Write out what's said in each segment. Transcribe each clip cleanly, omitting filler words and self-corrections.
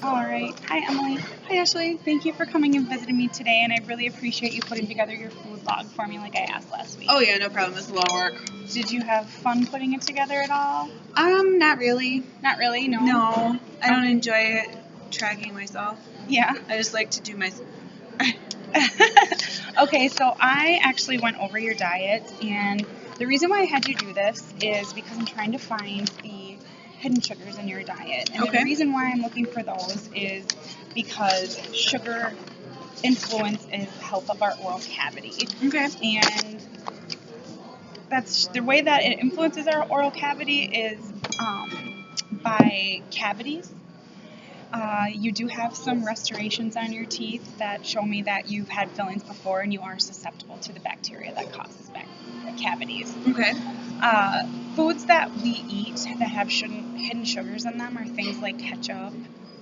All right. Hi, Emily. Hi, Ashley. Thank you for coming and visiting me today, and I really appreciate you putting together your food log for me like I asked last week. Oh yeah, no problem. It's a lot of work. Did you have fun putting it together at all? Not really. Not really, no? No, I don't enjoy it tracking myself. Yeah. I just like to do my... Okay, so I actually went over your diet, and the reason why I had you do this is because I'm trying to find the hidden sugars in your diet. And Okay. the reason why I'm looking for those is because sugar influences the health of our oral cavity. Okay. And that's the way that it influences our oral cavity is by cavities. You do have some restorations on your teeth that show me that you've had fillings before and you are susceptible to the bacteria that causes cavities. Okay. Foods that we eat that have hidden sugars in them are things like ketchup,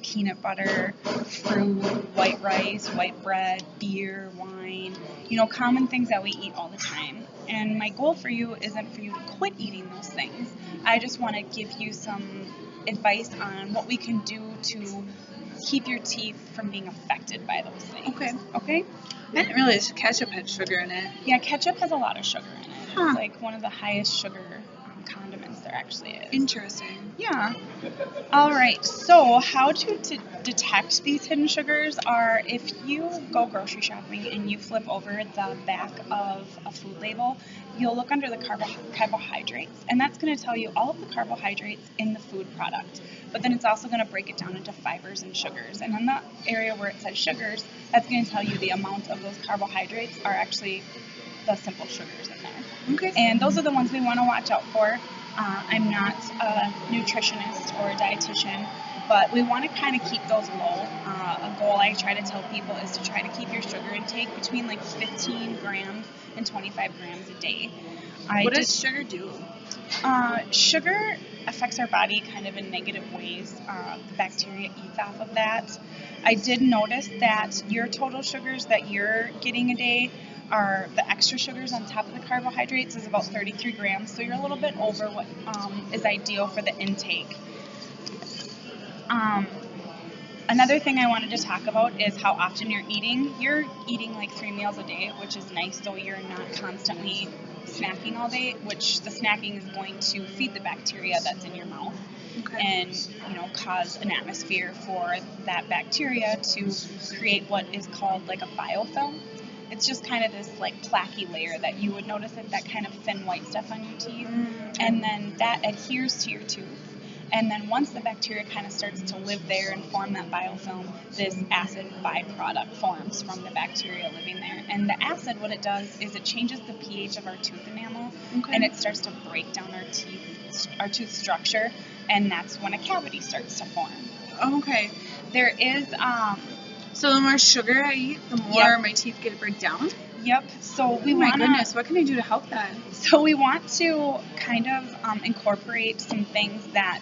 peanut butter, fruit, white rice, white bread, beer, wine, common things that we eat all the time. And my goal for you isn't for you to quit eating those things. I just want to give you some advice on what we can do to keep your teeth from being affected by those things. Okay? I didn't realize ketchup had sugar in it. Yeah, ketchup has a lot of sugar in it. Huh. It's like one of the highest sugar condiments there actually is. Interesting. Yeah. All right. So how to detect these hidden sugars are if you go grocery shopping and you flip over the back of a food label, you'll look under the carbohydrates, and that's going to tell you all of the carbohydrates in the food product. But then it's also going to break it down into fibers and sugars. And in the area where it says sugars, that's going to tell you the amount of those carbohydrates are actually the simple sugars in there. Okay. And those are the ones we want to watch out for. I'm not a nutritionist or a dietitian, but we want to kind of keep those low. A goal I try to tell people is to try to keep your sugar intake between like 15 grams and 25 grams a day. What does sugar do? Sugar affects our body kind of in negative ways. The bacteria eats off of that. I did notice that your total sugars that you're getting a day are the extra sugars on top of the carbohydrates is about 33 grams, so you're a little bit over what is ideal for the intake. Another thing I wanted to talk about is how often you're eating. You're eating like 3 meals a day, which is nice, so you're not constantly snacking all day, which the snacking is going to feed the bacteria that's in your mouth. Okay. And cause an atmosphere for that bacteria to create what is called like a biofilm. It's just kind of this like plaquey layer that you would notice that kind of thin white stuff on your teeth, and then that adheres to your tooth. And then once the bacteria kind of starts to live there and form that biofilm, this acid byproduct forms from the bacteria living there. And the acid, what it does is it changes the pH of our tooth enamel, and it starts to break down our tooth structure, and that's when a cavity starts to form. Okay. There is So the more sugar I eat, the more my teeth get break down? Yep. So we my goodness, what can I do to help that? So we want to kind of incorporate some things that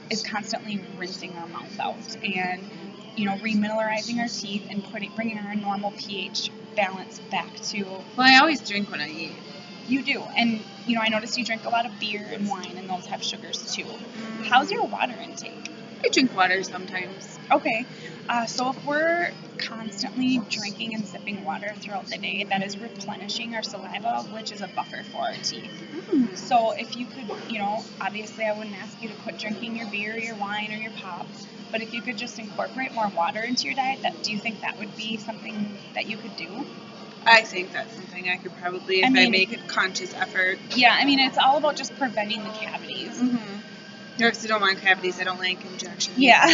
is constantly rinsing our mouth out and remineralizing our teeth and bringing our normal pH balance back to. Well, I always drink when I eat. You do, and I notice you drink a lot of beer and wine, and those have sugars too. How's your water intake? I drink water sometimes. Okay. So if we're constantly drinking and sipping water throughout the day, that is replenishing our saliva, which is a buffer for our teeth. So if you could, obviously I wouldn't ask you to quit drinking your beer, your wine, or your pop, but if you could just incorporate more water into your diet, do you think that would be something that you could do? I think that's something I could probably, if I make a conscious effort. Yeah, it's all about just preventing the cavities. Because I don't want cavities, I don't like injections. Yeah.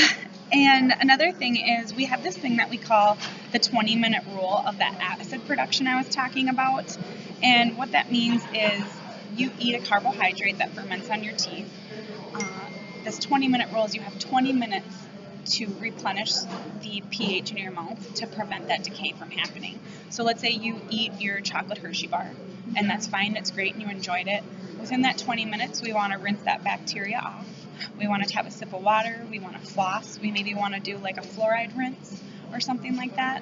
And another thing is we have this thing that we call the 20-minute rule of that acid production I was talking about. And what that means is you eat a carbohydrate that ferments on your teeth. This 20-minute rule is you have 20 minutes to replenish the pH in your mouth to prevent that decay from happening. So let's say you eat your chocolate Hershey bar, and that's fine, it's great, and you enjoyed it. Within that 20 minutes, we want to rinse that bacteria off. We want to have a sip of water. We want to floss. We maybe want to do like a fluoride rinse or something like that.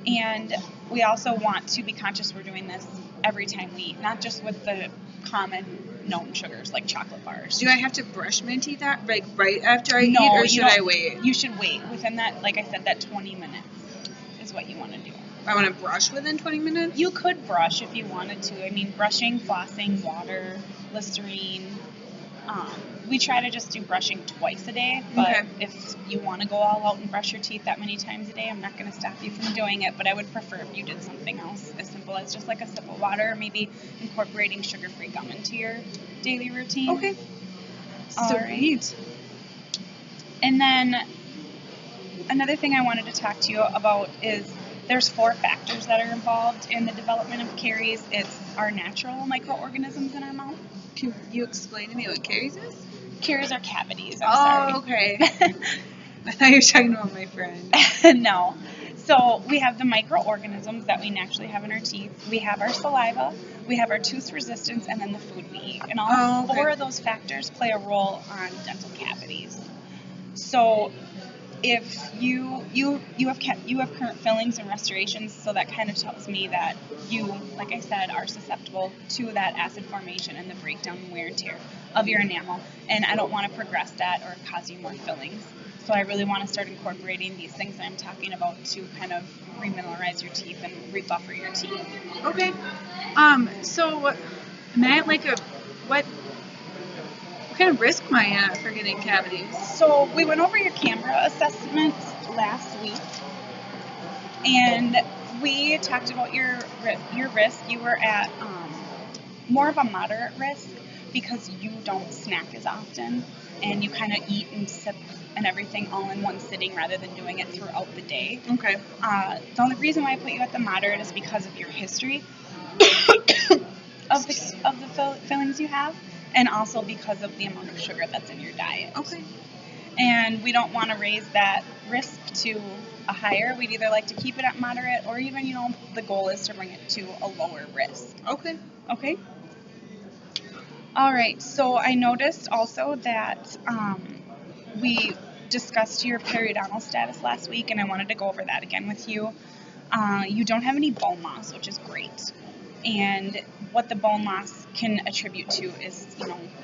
And we also want to be conscious we're doing this every time we eat, not just with the common known sugars like chocolate bars. Do I have to brush my teeth like right after I eat, No, or should I wait? You should wait within that, like I said, that 20 minutes is what you want to do. I want to brush within 20 minutes? You could brush if you wanted to. I mean, brushing, flossing, water, Listerine. We try to just do brushing twice a day, but if you want to go all out and brush your teeth that many times a day, I'm not going to stop you from doing it, but I would prefer if you did something else as simple as just like a sip of water, or maybe incorporating sugar-free gum into your daily routine. Okay. All right. And then another thing I wanted to talk to you about is there's 4 factors that are involved in the development of caries. It's our natural microorganisms in our mouth. Can you explain to me what caries is? Caries are cavities. I'm sorry. Okay. I thought you were talking about my friend. No. So we have the microorganisms that we naturally have in our teeth. We have our saliva, we have our tooth resistance, and then the food we eat. And all 4 of those factors play a role on dental cavities. So if you have current fillings and restorations, so that kind of tells me that you, like I said, are susceptible to that acid formation and the breakdown and wear and tear of your enamel. And I don't want to progress that or cause you more fillings. So I really want to start incorporating these things that I'm talking about to kind of remineralize your teeth and rebuffer your teeth. Okay. So am I at like what kind of risk am I at for getting cavities? So we went over your camera assessment last week, and we talked about your risk. You were at more of a moderate risk because you don't snack as often, and you kind of eat and sip and everything all in one sitting rather than doing it throughout the day. Okay. The only reason why I put you at the moderate is because of your history of the fillings you have, and also because of the amount of sugar that's in your diet. Okay. And we don't want to raise that risk to a higher. We'd either like to keep it at moderate, or even, the goal is to bring it to a lower risk. Okay. Okay? All right. So I noticed also that we discussed your periodontal status last week, and I wanted to go over that again with you. You don't have any bone loss, which is great. And what the bone loss can attribute to is,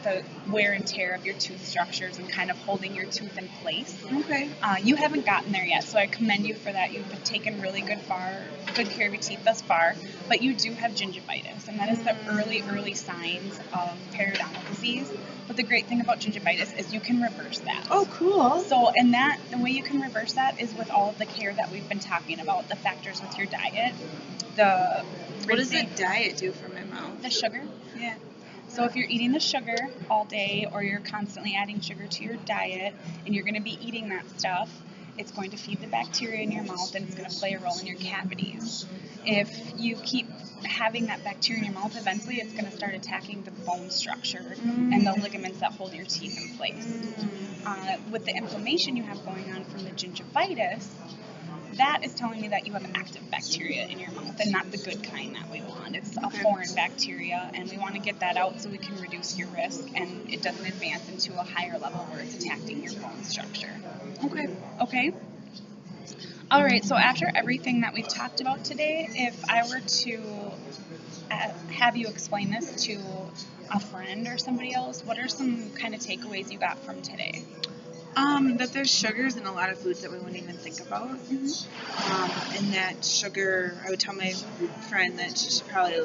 the wear and tear of your tooth structures and kind of holding your tooth in place. Okay. You haven't gotten there yet, so I commend you for that. You've taken really good care of your teeth thus far, but you do have gingivitis, and that is the early signs of periodontal disease. But the great thing about gingivitis is you can reverse that. Oh, cool. So, the way you can reverse that is with all of the care that we've been talking about, the factors with your diet, what does the diet do for my mouth? The sugar? Yeah. So if you're eating the sugar all day, or you're constantly adding sugar to your diet, and you're going to be eating that stuff, it's going to feed the bacteria in your mouth, and it's going to play a role in your cavities. If you keep having that bacteria in your mouth, eventually it's going to start attacking the bone structure and the ligaments that hold your teeth in place. With the inflammation you have going on from the gingivitis, that is telling me that you have active bacteria in your mouth, and not the good kind that we want. It's a foreign bacteria, and we want to get that out so we can reduce your risk, and it doesn't advance into a higher level where it's attacking your bone structure. Okay? All right, so after everything that we've talked about today, if I were to have you explain this to a friend or somebody else, what are some kind of takeaways you got from today? That there's sugars in a lot of foods that we wouldn't even think about. And that sugar, I would tell my friend that she should probably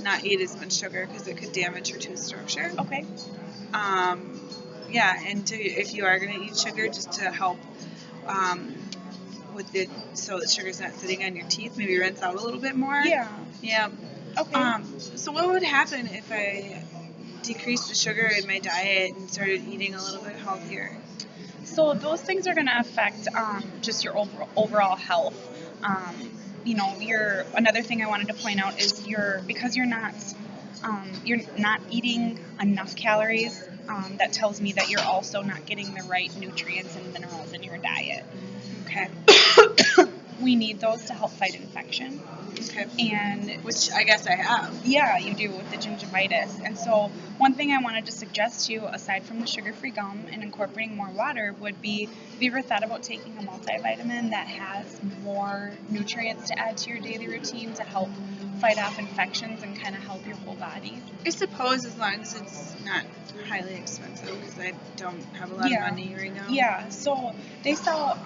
not eat as much sugar because it could damage her tooth structure. Okay. Yeah, and if you are going to eat sugar, just to help so that sugar's not sitting on your teeth, maybe rinse out a little bit more. Yeah. Okay. So what would happen if I decreased the sugar in my diet and started eating a little bit healthier? So those things are going to affect just your overall health. Another thing I wanted to point out is because you're not eating enough calories. That tells me that you're also not getting the right nutrients and minerals in your diet. Okay. We need those to help fight infection. Okay. Which I guess I have. Yeah, you do with the gingivitis. And so one thing I wanted to suggest to you, aside from the sugar-free gum and incorporating more water, would be, have you ever thought about taking a multivitamin that has more nutrients to add to your daily routine to help fight off infections and kind of help your whole body. I suppose as long as it's not highly expensive, because I don't have a lot of money right now. Yeah, so they sell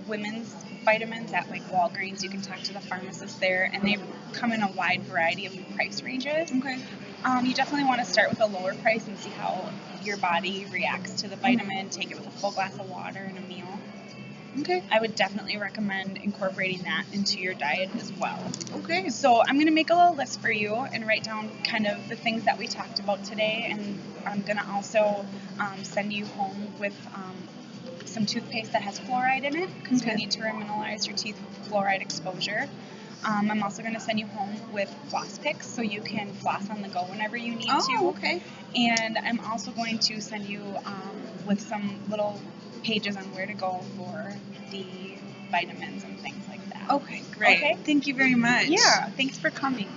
women's vitamins at like Walgreens. You can talk to the pharmacist there, and they come in a wide variety of price ranges. Okay. You definitely want to start with a lower price and see how your body reacts to the vitamin. Take it with a full glass of water and a meal. Okay. I would definitely recommend incorporating that into your diet as well. Okay. So I'm going to make a little list for you and write down kind of the things that we talked about today, and I'm going to also send you home with some toothpaste that has fluoride in it, because we need to remineralize your teeth with fluoride exposure. I'm also going to send you home with floss picks so you can floss on the go whenever you need to. Oh, okay. And I'm also going to send you with some little pages on where to go for the vitamins and things like that. Okay, great. Okay. Thank you very much. Yeah, thanks for coming.